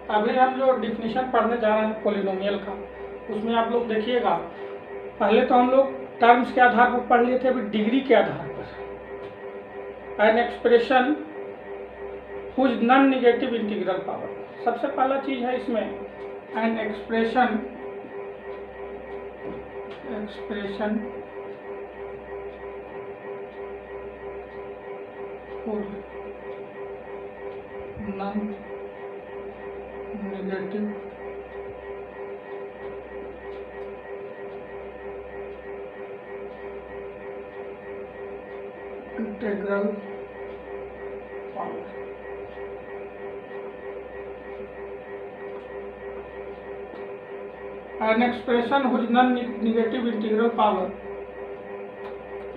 अभी हम जो डिफिनीशन पढ़ने जा रहे हैं पॉलिनोमियल का, उसमें आप लोग देखिएगा, पहले तो हम लोग टर्म्स के आधार पर पढ़ लिए थे, अभी डिग्री के आधार पर। An expression whose non negative integral power, सबसे पहला चीज है इसमें an expression whose non negative integral power. An expression whose non-negative integral power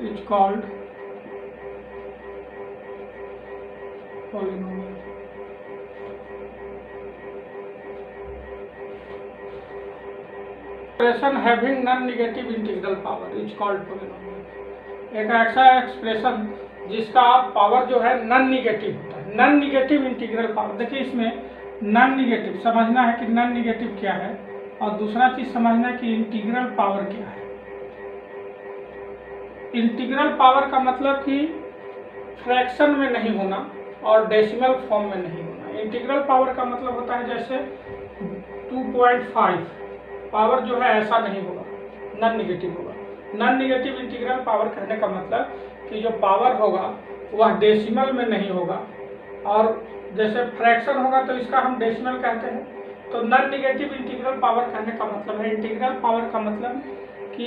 is called polynomial. Expression having non-negative integral power is called polynomial. एक ऐसा expression जिसका power जो है नॉन निगेटिव होता है, नॉन निगेटिव इंटीग्रल पावर। देखिए इसमें non negative समझना है कि नॉन निगेटिव क्या है, और दूसरा चीज समझना कि इंटीग्रल पावर क्या है। इंटीग्रल पावर का मतलब कि फ्रैक्शन में नहीं होना और डेसिमल फॉर्म में नहीं होना। इंटीग्रल पावर का मतलब होता है जैसे 2.5 पावर जो है ऐसा नहीं होगा, नॉन निगेटिव होगा। नॉन निगेटिव इंटीग्रल पावर कहने का मतलब कि जो पावर होगा वह डेसिमल में नहीं होगा, और जैसे फ्रैक्शन होगा तो इसका हम डेसिमल कहते हैं। तो नॉन निगेटिव इंटीग्रल पावर कहने का मतलब है, इंटीग्रल पावर का मतलब कि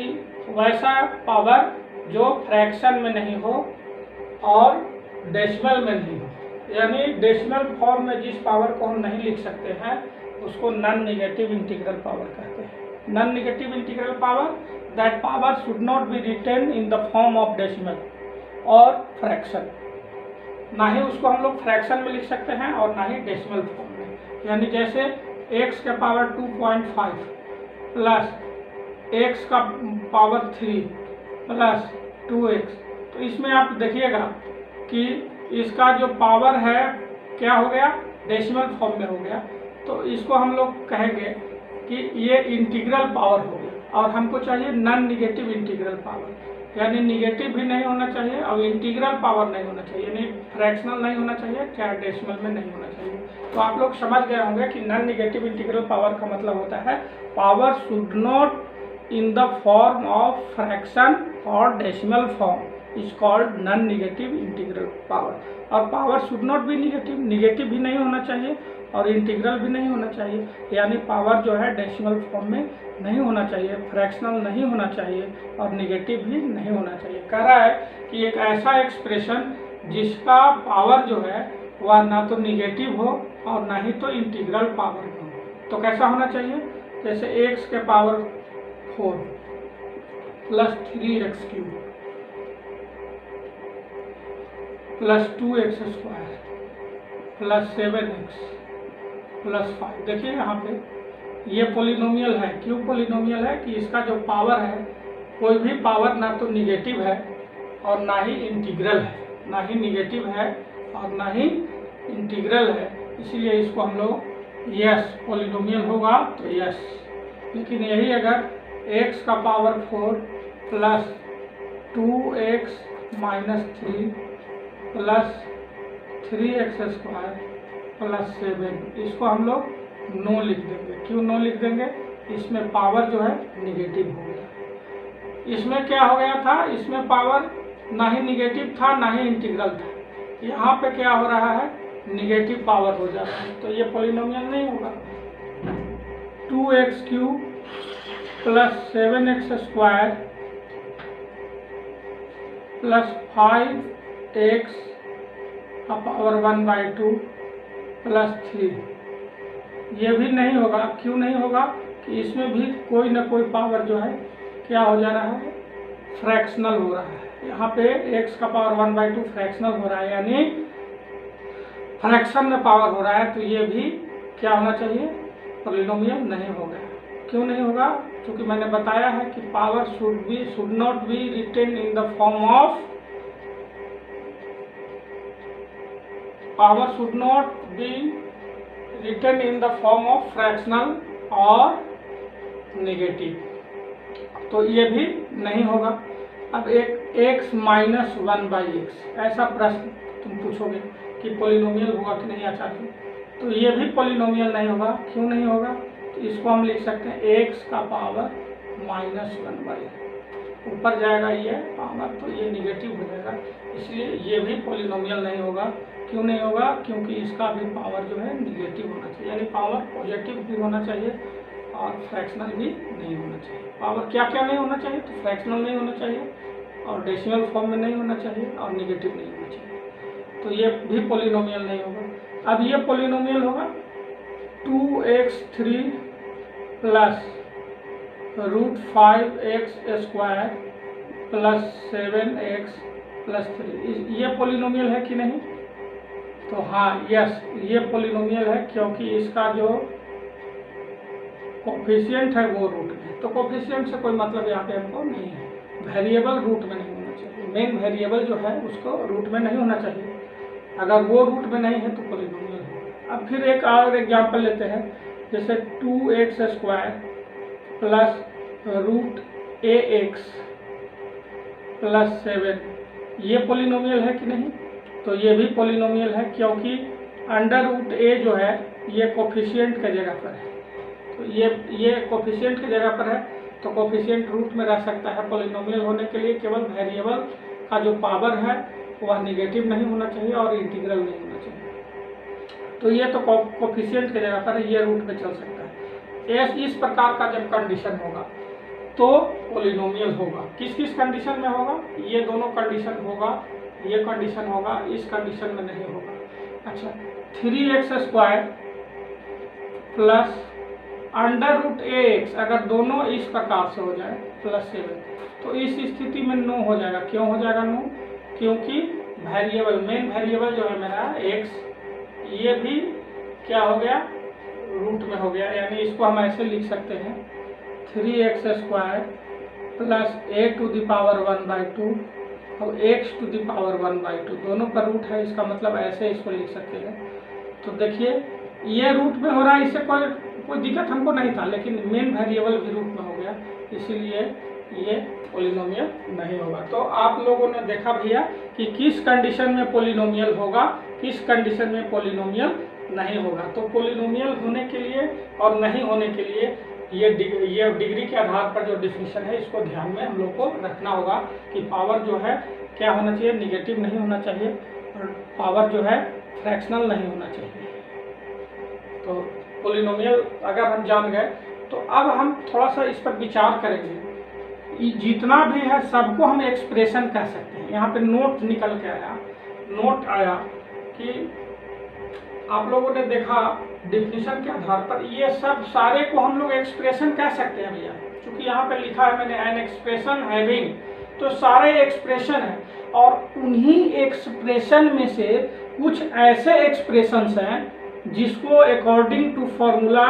वैसा पावर जो फ्रैक्शन में नहीं हो और डेसिमल में नहीं हो, यानी डेसिमल फॉर्म में जिस पावर को हम नहीं लिख सकते हैं उसको नॉन निगेटिव इंटीग्रल पावर कहते हैं। Non negative integral power, that power should not be written in the form of decimal और फ्रैक्शन। ना ही उसको हम लोग फ्रैक्शन में लिख सकते हैं और ना ही डेसिमल फॉर्म में। यानी जैसे x के पावर 2.5 प्लस x का पावर 3 प्लस 2x, तो इसमें आप देखिएगा कि इसका जो पावर है क्या हो गया, डेसिमल फॉर्म में हो गया। तो इसको हम लोग कहेंगे कि ये इंटीग्रल पावर हो गया, और हमको चाहिए नॉन निगेटिव इंटीग्रल पावर, यानी निगेटिव भी नहीं होना चाहिए और इंटीग्रल पावर नहीं होना चाहिए, यानी फ्रैक्शनल नहीं होना चाहिए, क्या डेसिमल में नहीं होना चाहिए। तो आप लोग समझ गए होंगे कि नॉन निगेटिव इंटीग्रल पावर का मतलब होता है power should not in the form of fraction और decimal form is called non negative integral power. और power should not be negative, negative भी नहीं होना चाहिए और इंटीग्रल भी नहीं होना चाहिए, यानी पावर जो है डेसिमल फॉर्म में नहीं होना चाहिए, फ्रैक्शनल नहीं होना चाहिए और निगेटिव भी नहीं होना चाहिए। कह रहा है कि एक ऐसा एक्सप्रेशन जिसका पावर जो है वह ना तो निगेटिव हो और ना ही तो इंटीग्रल पावर हो। तो कैसा होना चाहिए, जैसे x के power 4 plus 3x cube plus 2x square plus 7x plus 5। देखिए यहाँ पे ये पॉलिनोमियल है। क्यों पॉलिनोमियल है कि इसका जो पावर है, कोई भी पावर ना तो निगेटिव है और ना ही इंटीग्रल है, ना ही निगेटिव है और ना ही इंटीग्रल है, इसीलिए इसको हम लोग यस पॉलिनोमियल होगा तो यस। लेकिन यही अगर x का power 4 plus 2x minus 3 plus 3x square plus 7, इसको हम लोग नो लिख देंगे। क्यों नो लिख देंगे, इसमें पावर जो है निगेटिव हो गया। इसमें क्या हो गया था, इसमें पावर ना ही निगेटिव था ना ही इंटीग्रल था, यहाँ पे क्या हो रहा है, निगेटिव पावर हो जा रहा है, तो ये पॉलिनोमियल नहीं होगा। 2x cube plus 7x square plus 5x का पावर 1/2 प्लस 3, ये भी नहीं होगा। क्यों नहीं होगा कि इसमें भी कोई ना कोई पावर जो है क्या हो जा रहा है, फ्रैक्शनल हो रहा है। यहाँ पे x का पावर 1/2 फ्रैक्शनल हो रहा है, यानी फ्रैक्शन में पावर हो रहा है, तो ये भी क्या होना चाहिए, पॉलिनोमियल नहीं होगा। क्यों नहीं होगा, क्योंकि मैंने बताया है कि power should not be written in the form of, power should not be written in the form of fractional और नेगेटिव, तो ये भी नहीं होगा। अब एक x माइनस 1/x ऐसा प्रश्न तुम पूछोगे कि पोलिनोमियल होगा कि नहीं आचार्य, तो ये भी पोलिनोमियल नहीं होगा। क्यों नहीं होगा? तो इसको हम लिख सकते हैं x का पावर -1/, ऊपर जाएगा ये पावर तो ये निगेटिव हो जाएगा, इसलिए ये भी पोलिनोमियल नहीं होगा। क्यों नहीं होगा? क्योंकि इसका भी पावर जो है निगेटिव होना चाहिए, यानी पावर पॉजिटिव भी होना चाहिए और फ्रैक्शनल भी नहीं होना चाहिए। पावर क्या क्या नहीं होना चाहिए? तो फ्रैक्शनल नहीं होना चाहिए और डेसिमल फॉर्म में नहीं होना चाहिए और निगेटिव नहीं होना चाहिए, तो ये भी पोलिनोमियल नहीं होगा। अब ये पोलिनोमियल होगा 2x3 plus √5x² plus 7x plus 3, ये पोलिनोमियल है कि नहीं? तो हाँ, यस, ये पोलिनोमियल है क्योंकि इसका जो कोफिशिएंट है वो रूट में, तो कोफिशिएंट से कोई मतलब यहाँ पे हमको नहीं है। वेरिएबल रूट में नहीं होना चाहिए, मेन वेरिएबल जो है उसको रूट में नहीं होना चाहिए, अगर वो रूट में नहीं है तो पोलिनोमियल है। अब फिर एक और एग्जांपल लेते हैं, जैसे 2x² प्लस √ax प्लस 7, ये पोलिनोमियल है कि नहीं? तो ये भी पोलिनोमियल है क्योंकि √a जो है ये कोफिशिएंट के जगह पर है, तो ये कोफिशिएंट की जगह पर है, तो कोफिशिएंट रूट में रह सकता है। पोलिनोमियल होने के लिए केवल वेरिएबल का जो पावर है वह निगेटिव नहीं होना चाहिए और इंटीग्रल नहीं होना चाहिए, तो ये तो कोफिशिएंट की जगह पर है, ये रूट में चल सकता है। इस प्रकार का जब कंडीशन होगा तो पोलिनोमियल होगा। किस किस कंडीशन में होगा? ये दोनों कंडीशन होगा, ये कंडीशन होगा, इस कंडीशन में नहीं होगा। अच्छा, 3x² प्लस √ax अगर दोनों इस प्रकार से हो जाए प्लस 7, तो इस स्थिति में नो हो जाएगा। क्यों हो जाएगा नो? क्योंकि वेरिएबल, मेन वेरिएबल जो है मेरा x, ये भी क्या हो गया? रूट में हो गया, यानी इसको हम ऐसे लिख सकते हैं 3x² प्लस a⁴ और x⁴ दोनों पर रूट है, इसका मतलब ऐसे इसको लिख सकते हैं। तो देखिए ये रूट में हो रहा है, इससे कोई दिक्कत हमको नहीं था, लेकिन मेन वेरिएबल भी रूट में हो गया, इसीलिए ये पोलिनोमियल नहीं होगा। तो आप लोगों ने देखा भैया कि किस कंडीशन में पोलिनोमियल होगा, किस कंडीशन में पोलिनोमियल नहीं होगा। तो पोलिनोमियल होने के लिए और नहीं होने के लिए ये डिग्री के आधार पर जो डिफिनीशन है इसको ध्यान में हम लोग को रखना होगा कि पावर जो है क्या होना चाहिए? निगेटिव नहीं होना चाहिए और पावर जो है फ्रैक्शनल नहीं होना चाहिए। तो पोलिनोमियल अगर हम जान गए तो अब हम थोड़ा सा इस पर विचार करेंगे। जितना भी है सबको हम एक्सप्रेशन कह सकते हैं। यहाँ पे नोट निकल के आया, नोट आया कि आप लोगों ने देखा डिफिनीशन के आधार पर ये सब सारे को हम लोग एक्सप्रेशन कह सकते हैं भैया, क्योंकि यहाँ पे लिखा है मैंने एन एक्सप्रेशन हैविंग, तो सारे एक्सप्रेशन है और उन्हीं एक्सप्रेशन में से कुछ ऐसे एक्सप्रेशंस हैं जिसको according to formula,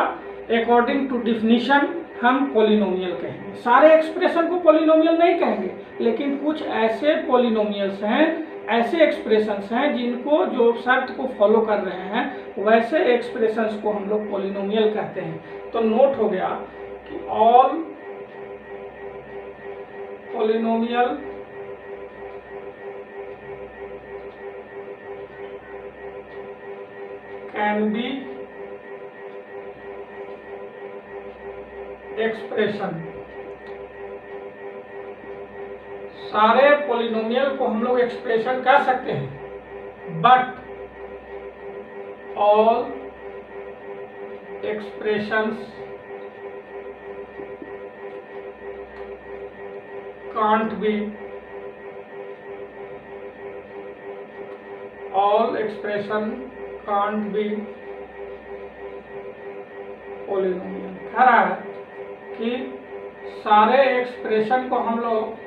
according to definition हम पोलिनोमियल कहेंगे। सारे एक्सप्रेशन को पोलिनोमियल नहीं कहेंगे, लेकिन कुछ ऐसे पोलिनोमियल्स हैं, ऐसे एक्सप्रेशंस हैं जिनको जो शर्त को फॉलो कर रहे हैं वैसे एक्सप्रेशंस को हम लोग पोलिनोमियल कहते हैं। तो नोट हो गया कि all polynomial can be expression, सारे पोलिनोमियल को हम लोग एक्सप्रेशन कह सकते हैं, but all expressions can't be, all expression can't be polynomial. कह रहा है कि सारे एक्सप्रेशन को हम लोग,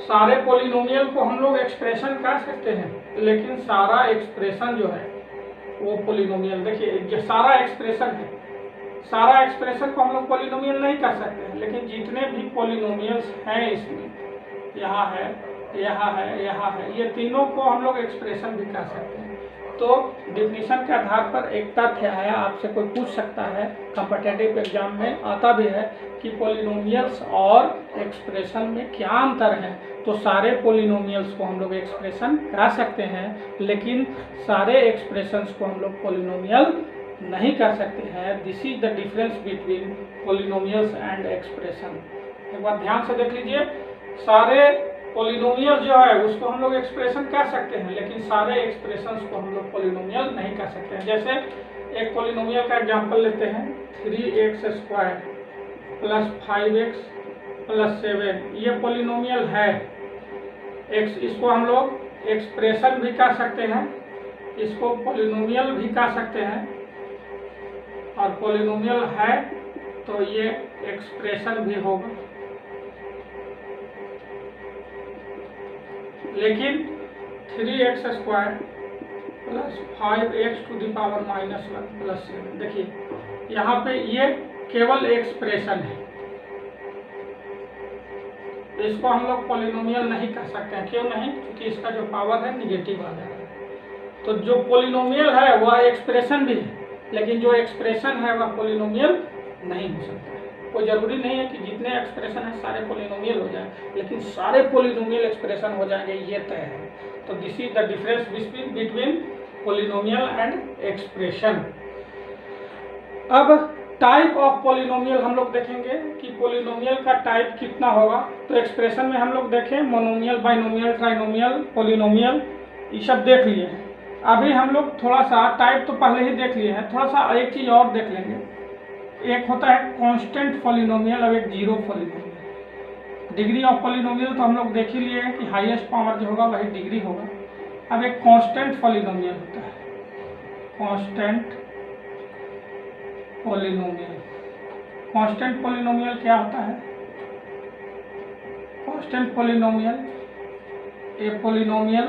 सारे पोलिनोमियल को हम लोग एक्सप्रेशन कह सकते हैं, लेकिन सारा एक्सप्रेशन जो है वो पोलिनोमियल, देखिए जो सारा एक्सप्रेशन है, सारा एक्सप्रेशन को हम लोग पोलिनोमियल नहीं कह सकते हैं, लेकिन जितने भी पोलिनोमियल्स हैं इसमें, यहाँ है, यहाँ है, यहाँ है, ये तीनों को हम लोग एक्सप्रेशन भी कह सकते हैं। तो डिफिनीशन के आधार पर एक तथ्य आया, आपसे कोई पूछ सकता है, कॉम्पिटिटिव एग्जाम में आता भी है कि पॉलिनोमियल्स और एक्सप्रेशन में क्या अंतर है। तो सारे पॉलिनोमियल्स को हम लोग एक्सप्रेशन कह सकते हैं, लेकिन सारे एक्सप्रेशंस को हम लोग पॉलिनोमियल नहीं कर सकते हैं। This is the difference between polynomials and expression. एक बार ध्यान से देख लीजिए, सारे पॉलिनोमियल जो है उसको हम लोग एक्सप्रेशन कह सकते हैं, लेकिन सारे एक्सप्रेशंस को हम लोग पॉलिनोमियल नहीं कह सकते हैं। जैसे एक पॉलिनोमियल का एग्जांपल लेते हैं, 3x² + 5x + 7, ये पॉलिनोमियल है। इसको हम लोग एक्सप्रेशन भी कह सकते हैं, इसको पॉलिनोमियल भी कह सकते हैं, और पॉलिनोमियल है तो ये एक्सप्रेशन भी होगा। लेकिन 3x² + 5x⁻⁻1 + 7, देखिए यहाँ पे ये केवल एक्सप्रेशन है, इसको हम लोग पॉलिनोमियल नहीं कह सकते हैं। क्यों नहीं? क्योंकि इसका जो पावर है निगेटिव आ जाएगा। तो जो पॉलिनोमियल है वह एक्सप्रेशन भी है, लेकिन जो एक्सप्रेशन है वह पॉलिनोमियल नहीं हो सकता है। कोई जरूरी नहीं है कि जितने एक्सप्रेशन है सारे पॉलिनोमियल हो जाए, लेकिन सारे पॉलिनोमियल एक्सप्रेशन हो जाएंगे ये तय है। तो this is the difference between polynomial and expression. अब टाइप ऑफ पॉलिनोमियल हम लोग देखेंगे कि पॉलिनोमियल का टाइप कितना होगा। तो एक्सप्रेशन में हम लोग देखें मोनोमियल, बाइनोमियल, ट्राइनोमियल, पॉलिनोमियल, ये सब देख लिए हैं। अभी हम लोग थोड़ा सा टाइप तो पहले ही देख लिए हैं, थोड़ा सा एक चीज़ और देख लेंगे। एक होता है कांस्टेंट पॉलिनोमियल और एक zero polynomial. Degree of polynomial तो हम लोग देख ही लिए हैं कि हाईएस्ट पावर जो होगा वही डिग्री होगा। अब एक कांस्टेंट पॉलिनोमियल होता है, कांस्टेंट पॉलिनोमियल। कांस्टेंट पॉलिनोमियल क्या होता है? Constant polynomial a polynomial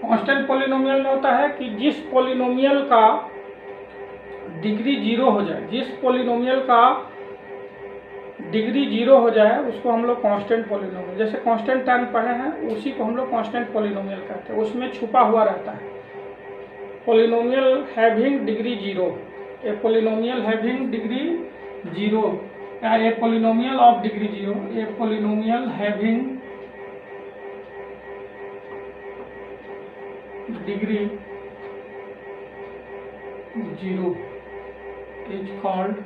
constant polynomial में होता है कि जिस पॉलिनोमियल का डिग्री 0 हो जाए, जिस पॉलिनोमियल का डिग्री 0 हो जाए उसको हम लोग कांस्टेंट पॉलिनोमियल, जैसे कांस्टेंट टर्म पढ़े हैं उसी को हम लोग कांस्टेंट पॉलिनोमियल कहते हैं। उसमें छुपा हुआ रहता है polynomial having degree 0, a polynomial having degree 0, a polynomial of degree 0, a polynomial having degree 0 is called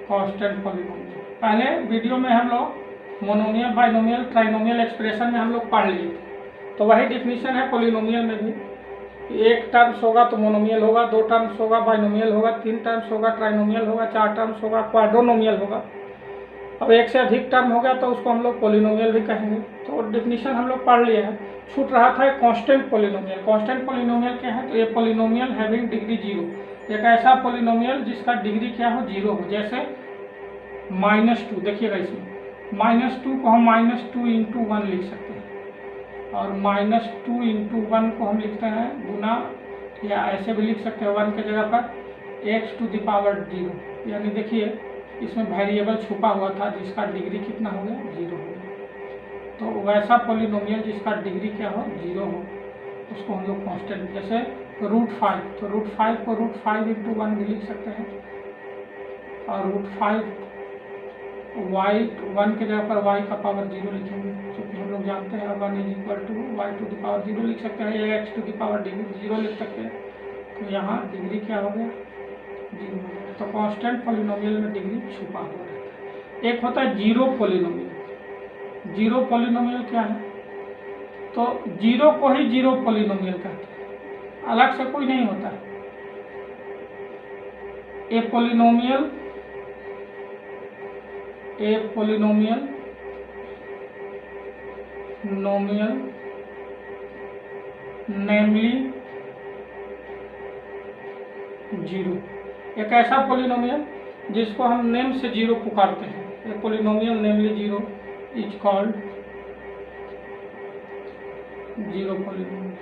constant polynomial. पहले वीडियो में हम लोग मोनोमियल, बाइनोमियल, ट्राइनोमियल एक्सप्रेशन में हम लोग पढ़ लिए थे, तो वही डिफिनीशन है पॉलिनोमियल में भी। एक टर्म्स होगा तो मोनोमियल होगा, 2 टर्म्स होगा बाइनोमियल होगा, 3 टर्म्स होगा ट्राइनोमियल होगा, 4 टर्म्स होगा क्वाड्रोनोमियल होगा। अब एक से अधिक टर्म हो गया तो उसको हम लोग पॉलिनोमियल भी कहेंगे। तो डिफिनीशन हम लोग पढ़ लिए हैं। छूट रहा था कांस्टेंट पॉलिनोमियल। कांस्टेंट पॉलिनोमियल क्या है? तो ये पॉलिनोमियल हैविंग डिग्री 0, एक ऐसा पॉलिनोमियल जिसका डिग्री क्या हो? 0 हो। जैसे -2, देखिएगा इसमें -2 को हम -2 × 1 लिख सकते हैं, और -2 × 1 को हम लिखते हैं गुना, या ऐसे भी लिख सकते हैं 1 के जगह पर x⁻0। यानी देखिए इसमें वेरिएबल छुपा हुआ था जिसका डिग्री कितना हो गया? 0 हो गया। तो वैसा पॉलिनोमियल जिसका डिग्री क्या हो? 0 हो, उसको हम लोग कांस्टेंट, जैसे √5, तो √5 को √5 × 1 भी लिख सकते हैं, और √5 1 के जगह पर y का पावर 0 लिखेंगे, क्योंकि हम लोग जानते हैं 1 = y⁻0 लिख सकते हैं, या x⁻0 लिख सकते हैं। तो यहाँ डिग्री क्या हो गया? 0 हो गया। तो कांस्टेंट पॉलिनोमियल में डिग्री छुपा हुआ रहता है। एक होता है जीरो पॉलिनोमियल। जीरो पॉलिनोमियल क्या है? तो जीरो को ही जीरो पॉलिनोमियल कहते हैं, अलग से कोई नहीं होता है। ए पॉलिनोमियल नोमियल नेमली 0, एक ऐसा पॉलिनोमियल जिसको हम नेम से 0 पुकारते हैं। A polynomial namely 0 is called zero polynomial.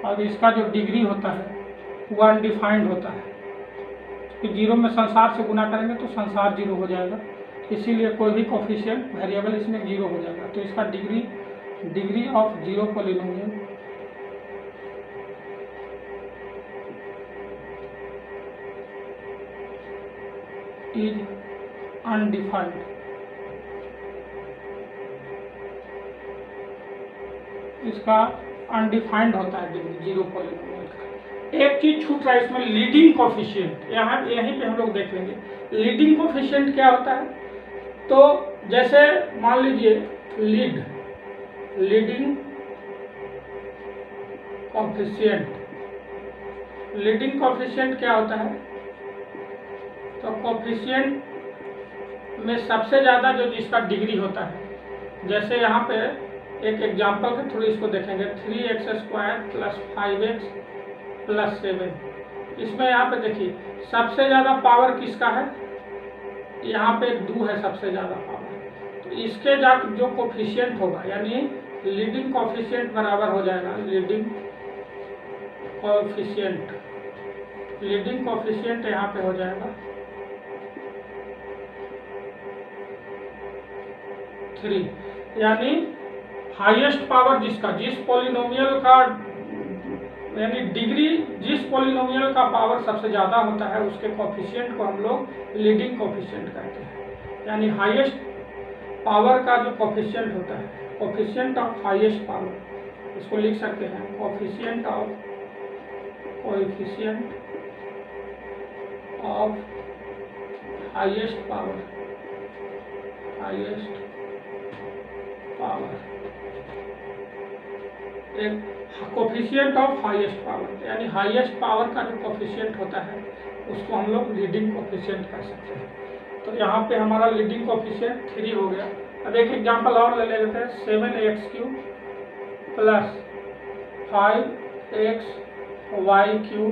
और इसका जो डिग्री होता है वो अनडिफाइंड होता है कि 0 में संसार से गुना करेंगे तो संसार 0 हो जाएगा, इसीलिए कोई भी कोफिशिएंट वेरिएबल इसमें 0 हो जाएगा। तो इसका degree of 0 polynomial is undefined. इसका अनडिफाइंड होता है डिग्री 0 पॉलिनोमियल का। एक चीज छूट रहा है इसमें, लीडिंग कोफिशिएंट। यहीं पे हम लोग देख लेंगे लीडिंग कोफिशिएंट क्या होता है। तो जैसे मान लीजिए लीडिंग कोफिशिएंट क्या होता है। तो कोफिशिएंट में सबसे ज़्यादा जो जिसका डिग्री होता है, जैसे यहाँ पे एक एग्जांपल के थ्रू इसको देखेंगे, 3x² + 5x + 7। इसमें यहाँ पे देखिए सबसे ज़्यादा पावर किसका है, यहाँ पे 2 है सबसे ज़्यादा पावर। तो इसके जो कोफिशिएंट होगा यानी लीडिंग कोफिशिएंट बराबर हो जाएगा लीडिंग कोफिशिएंट यहाँ पे हो जाएगा 3, यानी हाईएस्ट पावर जिस पॉलिनोमियल का यानी डिग्री जिस पॉलिनोमियल का पावर सबसे ज़्यादा होता है उसके कोफिशिएंट को हम लोग लीडिंग कोफिशिएंट कहते हैं। यानी हाईएस्ट पावर का जो कोफिशिएंट होता है, कोफिशिएंट ऑफ हाईएस्ट पावर, इसको लिख सकते हैं कोफिशिएंट ऑफ हाईएस्ट पावर एक कोफिशिएंट ऑफ हाईएस्ट पावर, यानी हाईएस्ट पावर का जो कोफिशिएंट होता है उसको हम लोग लीडिंग कोफिशिएंट कह सकते हैं। तो यहाँ पे हमारा लीडिंग कोफिशिएंट 3 हो गया। अब एक एग्जांपल और ले लेते हैं, 7x³ + 5xy³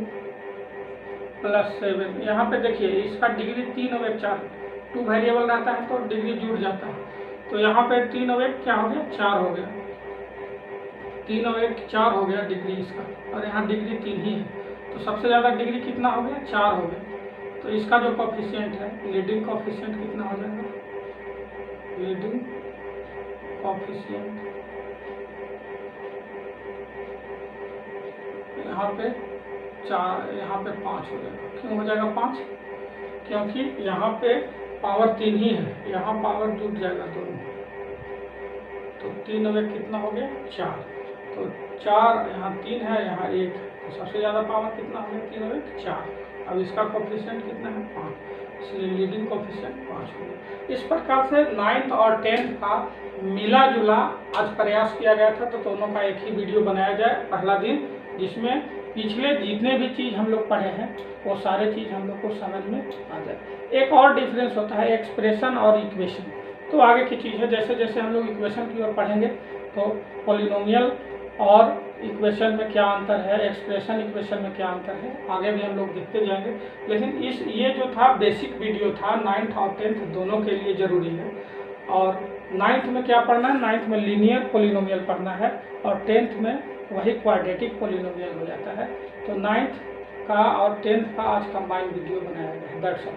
+ 7। यहाँ पे देखिए इसका डिग्री 3 और 4, 2 वेरिएबल रहता है तो डिग्री जुड़ जाता है। तो यहाँ पे 3 और 1 क्या हो गया, 4 हो गया। 3 और 1 4 हो गया डिग्री इसका, और यहाँ डिग्री 3 ही है। तो सबसे ज़्यादा डिग्री कितना हो गया, 4 हो गया। तो इसका जो कोफिशिएंट है लीडिंग कोफिशिएंट कितना हो जाएगा, लीडिंग कोफिशिएंट यहाँ पे 4, यहाँ पे 5 हो जाएगा। क्यों हो जाएगा 5, क्योंकि यहाँ पे पावर 3 ही है, यहाँ पावर जुट जाएगा दोनों। तो 3 और 1 कितना हो गया, 4। तो 4 यहाँ 3 है, यहाँ 1 है। तो सबसे ज़्यादा पावर कितना हो गया, 3 और 1 4। अब इसका कोफिशिएंट कितना है, 5, इसलिए लीडिंग कोफिशिएंट 5 हो गया। इस प्रकार से 9th और 10th का मिला जुला आज प्रयास किया गया था। तो दोनों का एक ही वीडियो बनाया जाए पहला दिन, जिसमें पिछले जितने भी चीज़ हम लोग पढ़े हैं वो सारे चीज़ हम लोग को समझ में आ जाए। एक और डिफरेंस होता है एक्सप्रेशन और इक्वेशन, तो आगे की चीज़ है। जैसे जैसे हम लोग इक्वेशन की ओर पढ़ेंगे तो पॉलिनोमियल और इक्वेशन में क्या अंतर है, एक्सप्रेशन इक्वेशन में क्या अंतर है, आगे भी हम लोग देखते जाएंगे। लेकिन ये जो था बेसिक वीडियो था, 9th और 10th दोनों के लिए ज़रूरी है। और 9th में क्या पढ़ना है, 9th में लीनियर पॉलिनोमियल पढ़ना है, और 10th में वही क्वाड्रेटिक पॉलिनोमियल हो जाता है। तो 9th का और 10th का आज कंबाइंड वीडियो बनाया गया है। That's all.